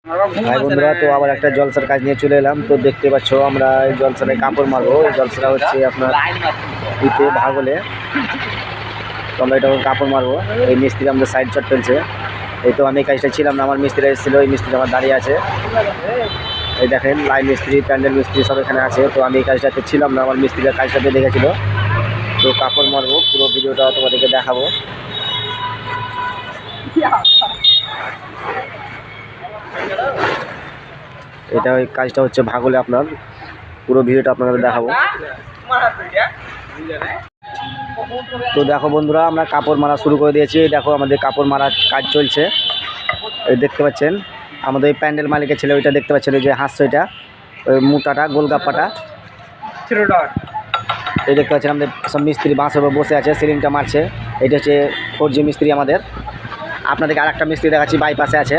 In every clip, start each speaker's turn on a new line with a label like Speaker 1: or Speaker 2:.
Speaker 1: ভাই বন্ধুরা, তো আবার একটা জলসার কাজ নিয়ে চলে এলাম। তো দেখতে পাচ্ছ আমরা এই জলসাটায় কাপড় মারবো। এই জলসাটা হচ্ছে আপনার ইতে ভাগলে। তো আমরা এটা কাপড় মারবো। এই মিস্ত্রি আমাদের সাইড চট ফেলছে। এই তো আমি কাজটা ছিলাম না, আমার মিস্ত্রি এসেছিলো। এই মিস্ত্রি আমার দাঁড়িয়ে আছে। এই দেখেন লাইন মিস্ত্রি, প্যান্ডেল মিস্ত্রি সব এখানে আছে। তো আমি এই কাজটাতে ছিলাম না, আমার মিস্ত্রির কাজটাতে দেখেছিল। তো কাপড় মারবো, পুরো ভিডিওটা তোমাদেরকে দেখাবো। এটা ওই কাজটা হচ্ছে ভাগলে, আপনার পুরো ভিডিওটা আপনাদের দেখাবো। তো দেখো বন্ধুরা, আমরা কাপড় মারা শুরু করে দিয়েছি। দেখো আমাদের কাপড় মারার কাজ চলছে। এই দেখতে পাচ্ছেন আমাদের এই প্যান্ডেল মালিকের ছেলে, ওইটা দেখতে পাচ্ছেন, ওই যে হাসছে, ওইটা ওই মোটাটা গোলগাপ্পাটা। এই দেখতে পাচ্ছেন আমাদের সব মিস্ত্রি বাঁশের উপর বসে আছে, সিলিংটা মারছে। এটা হচ্ছে 4G মিস্ত্রি আমাদের। আপনাদেরকে আর একটা মিস্ত্রি দেখাচ্ছি, বাইপাসে আছে।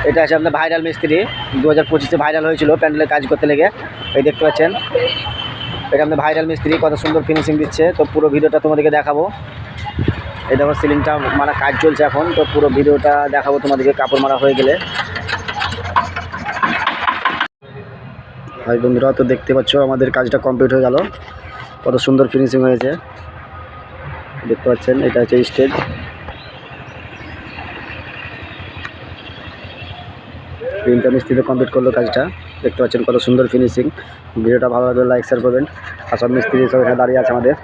Speaker 1: এটা আছে আমাদের ভাইরাল মিস্ত্রি, 2025-এ ভাইরাল হয়েছিল প্যান্ডেলের কাজ করতে লেগে। এই দেখতে পাচ্ছেন এটা আমাদের ভাইরাল মিস্ত্রি, কত সুন্দর ফিনিশিং দিচ্ছে। তো পুরো ভিডিওটা তোমাদেরকে দেখাবো। এই দেখো সিলিংটা মারা কাজ চলছে এখন। তো পুরো ভিডিওটা দেখাবো তোমাদেরকে কাপড় মারা হয়ে গেলে। ভাই বন্ধুরা, তো দেখতে পাচ্ছ আমাদের কাজটা কমপ্লিট হয়ে গেল। কত সুন্দর ফিনিশিং হয়েছে দেখতে পাচ্ছেন। এটা হচ্ছে স্টেজ। তিনটা মিস্ত্রিতে কমপ্লিট করলো কাজটা। দেখতে পাচ্ছেন কত সুন্দর ফিনিশিং। ভিডিওটা ভালো লাগলে লাইক শেয়ার করবেন। আর সব মিস্ত্রি সব এখানে দাঁড়িয়ে আছে আমাদের।